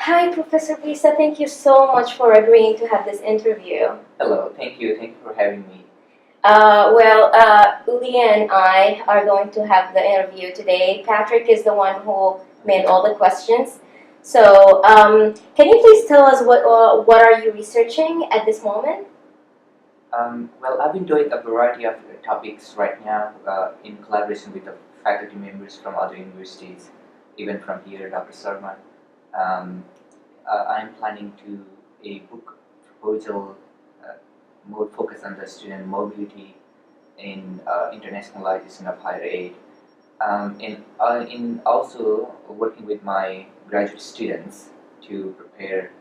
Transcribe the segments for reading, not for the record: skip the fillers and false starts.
Hi, Professor Bista. Thank you so much for agreeing to have this interview. Hello, thank you for having me. Uli and I are going to have the interview today. Patrick is the one who made all the questions. So, can you please tell us what are you researching at this moment? Well, I've been doing a variety of topics right now in collaboration with the faculty members from other universities, even from here, Dr. Sarma. Um, I'm planning to a book proposal more focused on the student mobility in internationalization of higher aid, in also working with my graduate students to prepare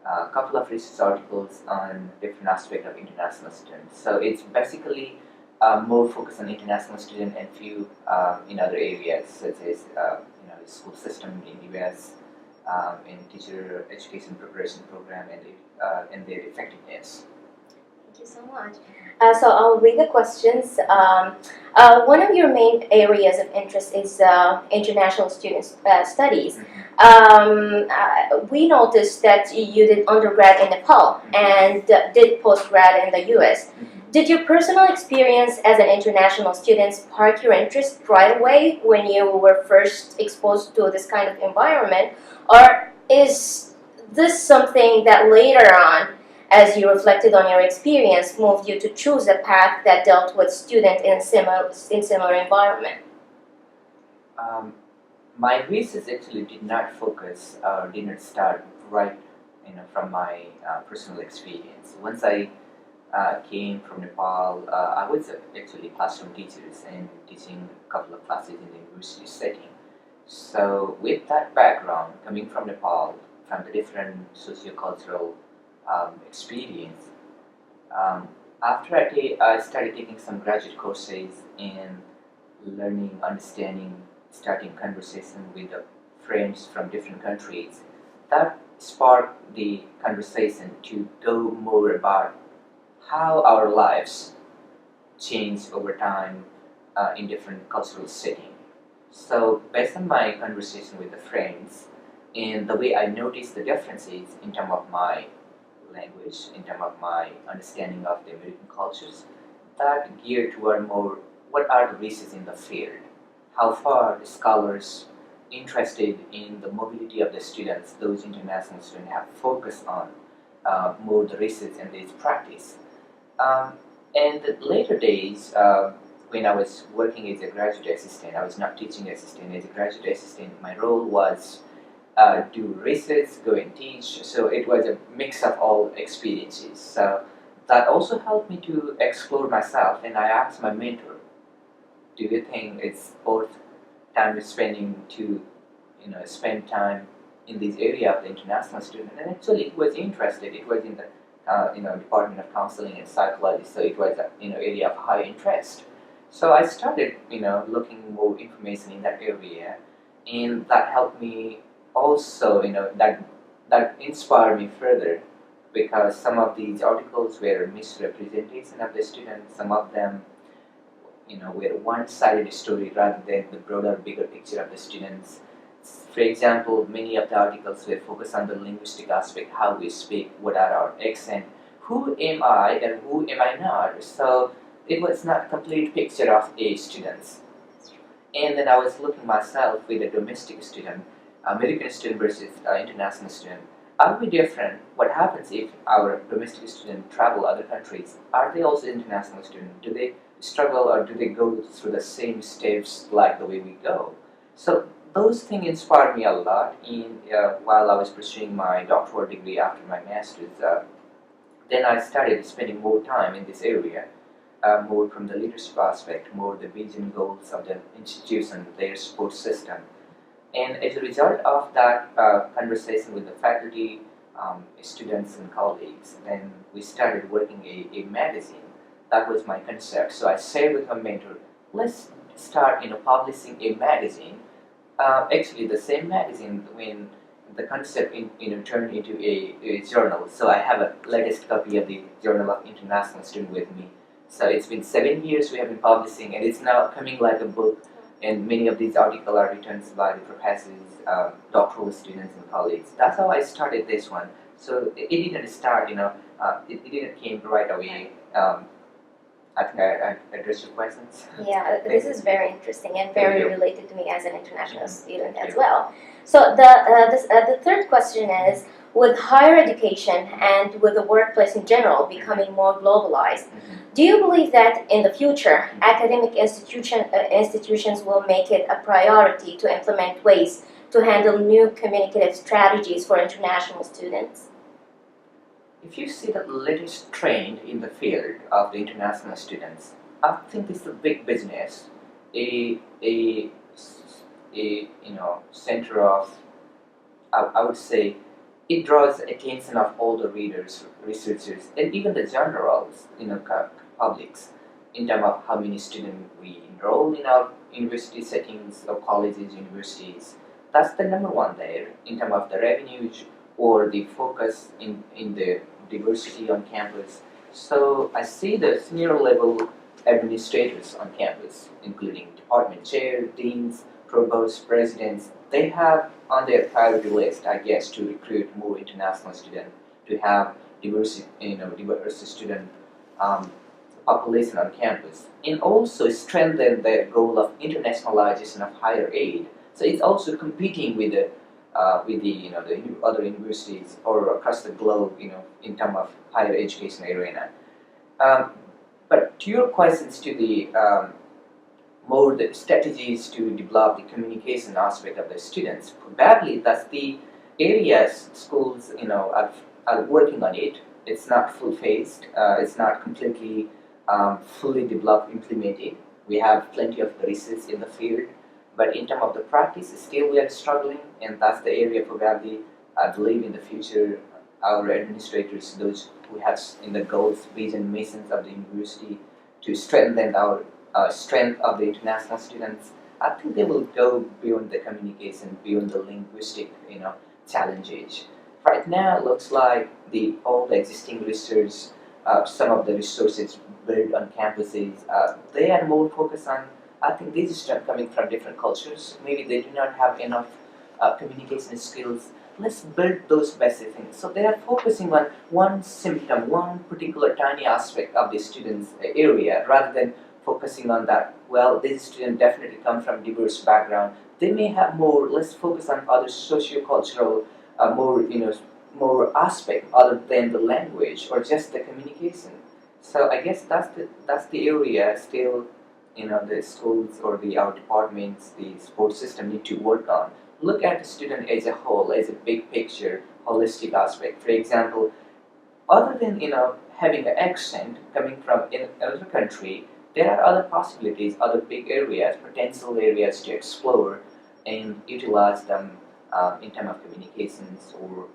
a couple of research articles on different aspects of international students. So it's basically more focused on international student and few in other areas such as the school system in US, in teacher education preparation program and their effectiveness. Thank you so much. So I'll read the questions. One of your main areas of interest is international student studies. We noticed that you did undergrad in Nepal and did postgrad in the US. Did your personal experience as an international student spark your interest right away when you were first exposed to this kind of environment? Or is this something that later on, as you reflected on your experience, moved you to choose a path that dealt with students in similar environment? My research actually did not focus or did not start right from my personal experience. Once I came from Nepal, I was actually classroom teachers and teaching a couple of classes in the university setting. So with that background, coming from Nepal, from the different socio-cultural experience, after I started taking some graduate courses in learning, understanding, starting conversation with the friends from different countries, that sparked the conversation to go more about how our lives change over time in different cultural settings. So based on my conversation with the friends and the way I noticed the differences in terms of my language, in terms of my understanding of the American cultures, that geared toward more what are the research in the field, how far the scholars interested in the mobility of the students, those international students have focused on more the research and its practice. And the later days, when I was working as a graduate assistant, I was not teaching assistant. As a graduate assistant, my role was do research, go and teach. So it was a mix of all experiences. So that also helped me to explore myself. And I asked my mentor, do you think it's worth time spending to spend time in this area of the international student? And actually, it was interested. It was in the Department of Counseling and Psychology, so it was area of high interest. So I started looking more information in that area, and that helped me also that inspired me further, because some of these articles were a misrepresentation of the students. Some of them were one-sided story rather than the broader, bigger picture of the students. For example, many of the articles were focused on the linguistic aspect, how we speak, what are our accent, who am I and who am I not. So it was not a complete picture of a students. And then I was looking myself with a domestic student, American student versus international student. Are we different? What happens if our domestic student travel other countries? Are they also international students? Do they struggle or do they go through the same steps like the way we go? So those things inspired me a lot while I was pursuing my doctoral degree after my master's. Then I started spending more time in this area, more from the leadership aspect, more the vision goals of the institution, their support system. And as a result of that conversation with the faculty, students and colleagues, then we started working a magazine. That was my concept. So I said with my mentor, let's start publishing a magazine. Actually, the same magazine, when the concept turned into a journal. So I have a latest copy of the Journal of International Student with me. So it's been 7 years we have been publishing, and it's now coming like a book and many of these articles are written by the professors, doctoral students, and colleagues. That's how I started this one. So it didn't start, it didn't came right away. I think I addressed your questions. Yeah, this is very interesting and very related to me as an international student as you. well. So the third question is, with higher education and with the workplace in general becoming more globalized, do you believe that in the future academic institutions will make it a priority to implement ways to handle new communicative strategies for international students? If you see the latest trend in the field of the international students, I think it's a big business, a center of, I would say, it draws attention of all the readers, researchers, and even the generals, publics, in terms of how many students we enroll in our university settings or colleges, universities. That's the number one there in terms of the revenue or the focus in the diversity on campus. So I see the senior level administrators on campus, including department chair, deans, provosts, presidents. They have on their priority list, I guess, to recruit more international students, to have diverse student population on campus, and also strengthen the goal of internationalization of higher aid. So it's also competing with the other universities or across the globe, in terms of higher education arena. But to your questions to the more the strategies to develop the communication aspect of the students, probably that's the areas schools are working on it. It's not full-phased. It's not completely fully developed, implemented. We have plenty of research in the field, but in terms of the practice, still we are struggling, and that's the area probably I believe in the future our administrators, those who have in the goals, vision, missions of the university to strengthen our strength of the international students, I think they will go beyond the communication, beyond the linguistic, challenges. Right now, it looks like all the existing research, some of the resources built on campuses, they are more focused on. I think these students coming from different cultures. Maybe they do not have enough communication skills. Let's build those basic things. So they are focusing on one symptom, one particular tiny aspect of the student's area, rather than focusing on that. Well, these students definitely come from diverse background. They may have more. Let's focus on other socio-cultural, more aspect other than the language or just the communication. So I guess that's the area still, the schools or our departments, the sports system need to work on. Look at the student as a whole, as a big picture, holistic aspect. For example, other than having an accent coming from another country, there are other possibilities, other big areas, potential areas to explore and utilize them in terms of communications, or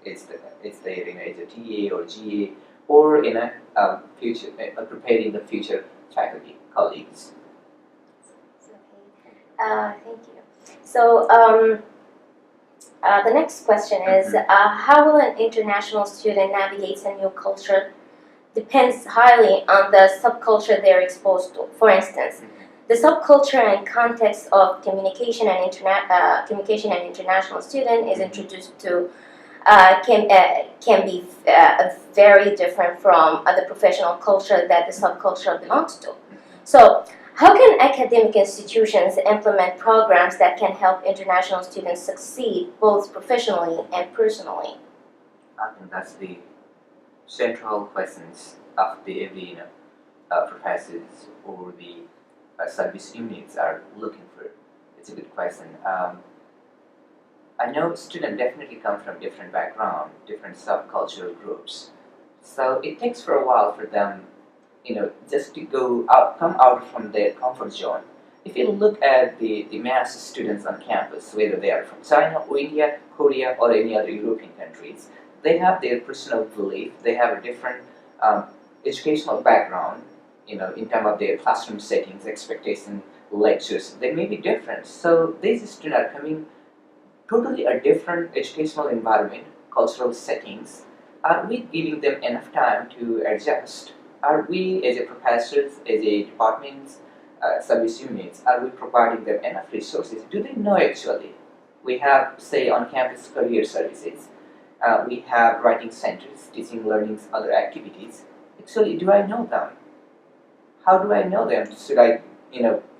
it's there as a TA or GA, or in a future preparing the future faculty colleagues. Thank you. So the next question is, how will an international student navigate a new culture? Depends highly on the subculture they're exposed to. For instance, the subculture and context of communication and international student is introduced to can be very different from the professional culture that the subculture belongs to. So, how can academic institutions implement programs that can help international students succeed both professionally and personally? I think that's the central questions of the every professors or the service units are looking for. It's a good question. I know students definitely come from different background, different subcultural groups. So it takes for a while for them, just to come out from their comfort zone. If you look at the mass students on campus, whether they are from China or India, Korea, or any other European countries, they have their personal belief. They have a different educational background, in terms of their classroom settings, expectation, lectures. They may be different. So these students are coming totally a different educational environment, cultural settings. Are we giving them enough time to adjust? Are we, as a professors, as a departments, service units, are we providing them enough resources? Do they know actually? We have, say, on-campus career services. We have writing centers, teaching, learnings, other activities. Actually, do I know them? How do I know them? Should I,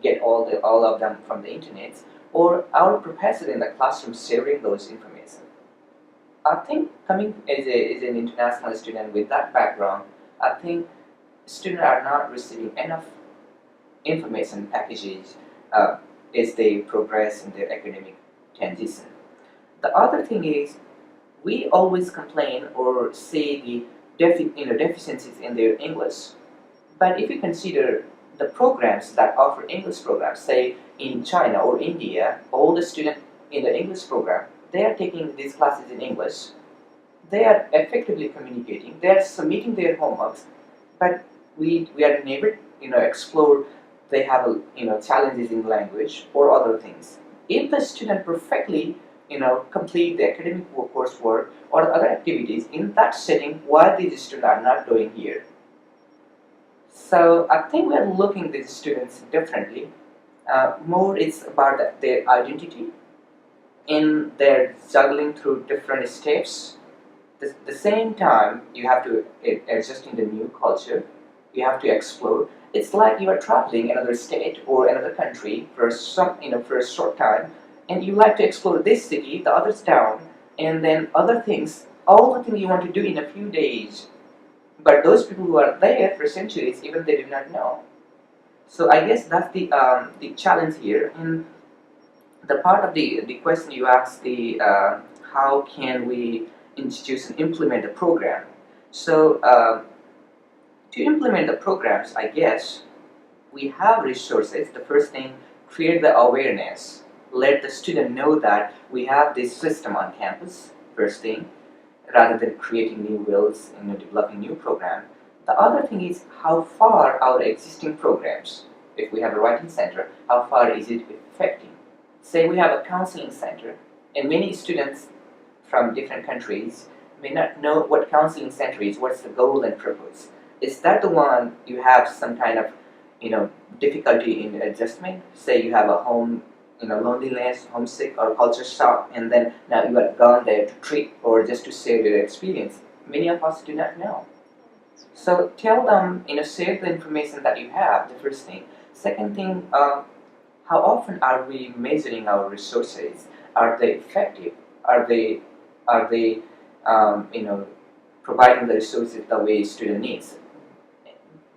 get all of them from the internet, or our professor in the classroom sharing those information? I think coming as an international student with that background, I think students are not receiving enough information packages as they progress in their academic transition. The other thing is we always complain or say the deficiencies in their English. But if you consider the programs that offer English programs, say in China or India, all the students in the English program, they are taking these classes in English. They are effectively communicating. They are submitting their homeworks, but we are never explore. They have challenges in language or other things. If the student perfectly complete the academic coursework or other activities in that setting, why these students are not doing here? So I think we are looking at these students differently. More it's about their identity in their juggling through different steps. The same time, you have to adjust in the new culture. You have to explore. It's like you are traveling another state or another country for for a short time, and you like to explore this city, the other town, and then other things. All the things you want to do in a few days. But those people who are there for centuries, even they do not know. So I guess that's the challenge here. And the part of the question you asked, the how can we introduce and implement the program? So to implement the programs, I guess we have resources. The first thing, create the awareness. Let the student know that we have this system on campus. First thing, rather than creating new wheels and developing new program. The other thing is how far our existing programs, if we have a writing center, how far is it affecting? Say we have a counseling center, and many students from different countries may not know what counseling center is, what's the goal and purpose. Is that the one you have some kind of difficulty in adjustment? Say you have a home loneliness, homesick, or culture shock, and then now you are gone there to treat or just to share your experience. Many of us do not know. So tell them, share the information that you have, the first thing. Second thing, how often are we measuring our resources? Are they effective? Are they providing the resources the way student needs?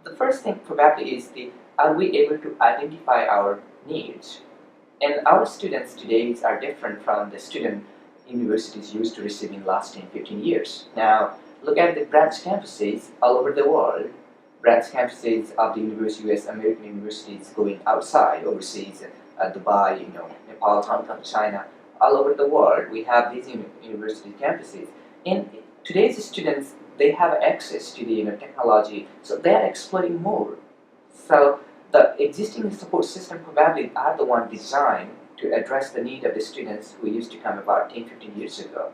The first thing probably is are we able to identify our needs? And our students today are different from the student universities used to receive in the last 10, 15 years. Now, look at the branch campuses all over the world. Branch campuses of the US American universities going outside, overseas, Dubai, Nepal, Hong Kong, China, all over the world. We have these university campuses. And today's students, they have access to the technology, so they are exploring more. So the existing support system probably are the one designed to address the need of the students who used to come about 10, 15 years ago.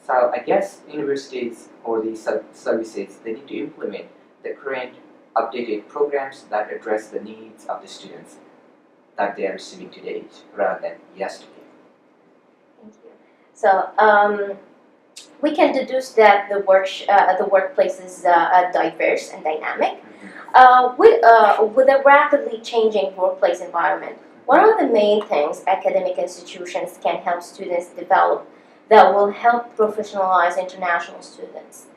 So I guess universities or the services, they need to implement the current updated programs that address the needs of the students that they are receiving today rather than yesterday. Thank you. So we can deduce that the workplace is diverse and dynamic. With a rapidly changing workplace environment, what are the main things academic institutions can help students develop that will help professionalize international students?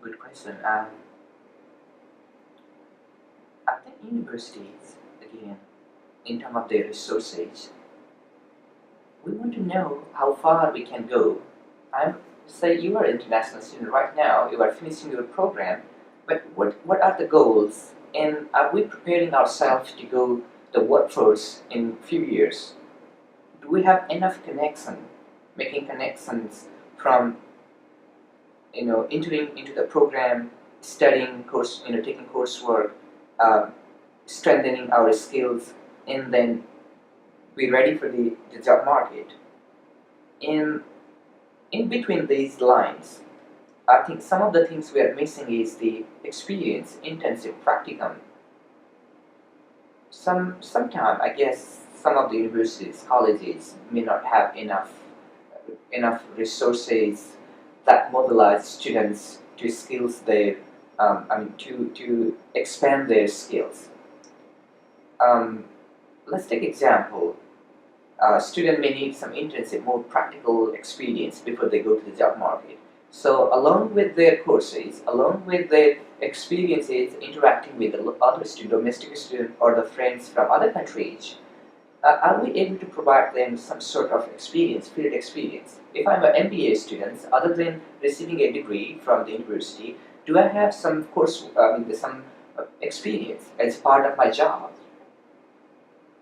Good question. I think universities, again, in terms of their resources, we want to know how far we can go. Say you are an international student right now, you are finishing your program, but what are the goals? And are we preparing ourselves to go the workforce in a few years? Do we have enough connection, making connections from entering into the program, studying course, taking coursework, strengthening our skills, and then be ready for the job market. In between these lines, I think some of the things we are missing is the experience, intensive practicum, Sometimes I guess some of the universities, colleges may not have enough resources that mobilize students to skills they to expand their skills. Let's take example. A student may need some intensive, more practical experience before they go to the job market. So along with their courses, along with their experiences interacting with the other domestic students or the friends from other countries, are we able to provide them some sort of experience, field experience? If I'm an MBA student, other than receiving a degree from the university, do I have some some experience as part of my job?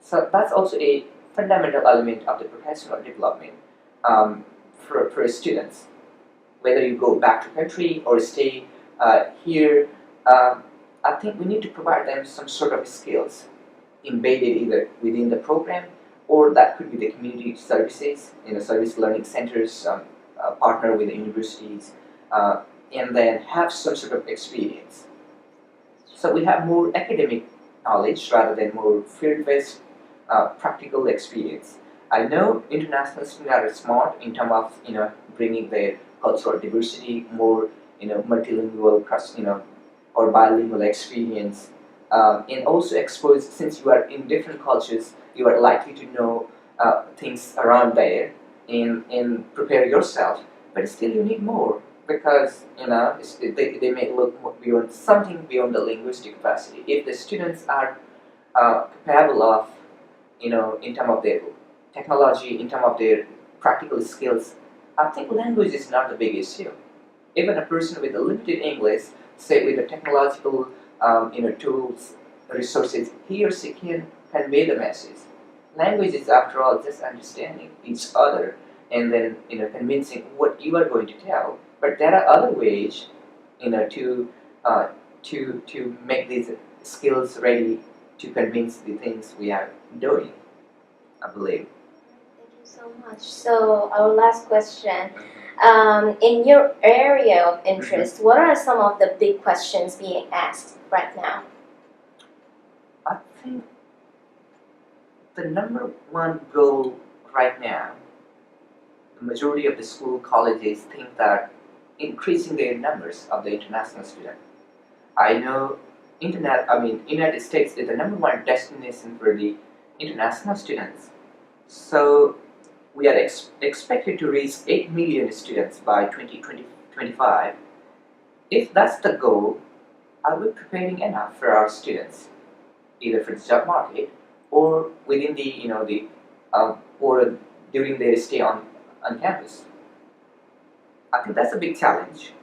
So that's also a fundamental element of the professional development for students. Whether you go back to country or stay here, I think we need to provide them some sort of skills embedded either within the program, or that could be the community services, service learning centers, partner with the universities, and then have some sort of experience. So we have more academic knowledge rather than more field-based practical experience. I know international students are smart in terms of bringing their cultural diversity, more multilingual, or bilingual experience, and also exposed, since you are in different cultures, you are likely to know things around there and prepare yourself. But still, you need more because they may look beyond something beyond the linguistic capacity. If the students are capable of in terms of their technology, in terms of their practical skills, I think language is not the big issue. Even a person with a limited English, say with the technological tools, resources, he or she can convey the message. Language is, after all, just understanding each other and then convincing what you are going to tell. But there are other ways to make these skills ready to convince the things we are doing, I believe. Thank you so much. So our last question. In your area of interest, what are some of the big questions being asked right now? I think the number one goal right now, the majority of the school colleges think that increasing their numbers of the international students. I know United States is the number one destination for the international students. So we are expected to reach 8 million students by 2025. If that's the goal, are we preparing enough for our students, either for the job market or within or during their stay on campus? I think that's a big challenge.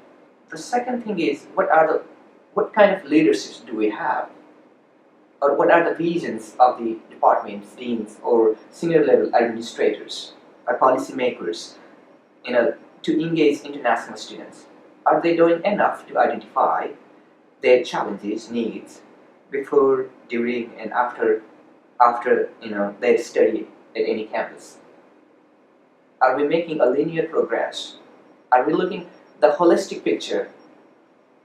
The second thing is, what kind of leaderships do we have? Or what are the visions of the departments, deans, or senior level administrators or policymakers to engage international students? Are they doing enough to identify their challenges, needs before, during, and after their study at any campus? Are we making a linear progress? Are we looking the holistic picture,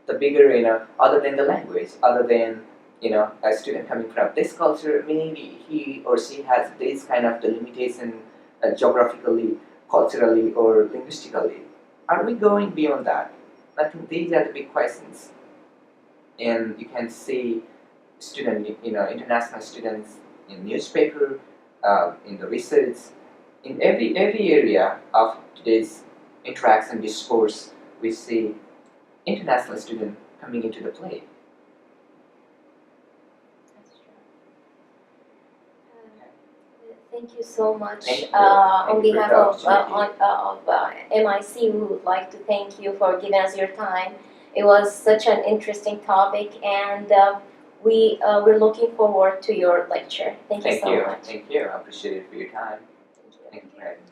the bigger, other than the language, other than a student coming from this culture, maybe he or she has this kind of delimitation geographically, culturally, or linguistically. Are we going beyond that? I think these are the big questions. And you can see international students in newspaper, in the research, in every area of today's interaction discourse, we see international students coming into the play. Thank you so much. Thank you. On Thank you for behalf the of MIC, we would like to thank you for giving us your time. It was such an interesting topic, and we're looking forward to your lecture. Thank you so much. Thank you. I appreciate it for your time. Thank you for having me.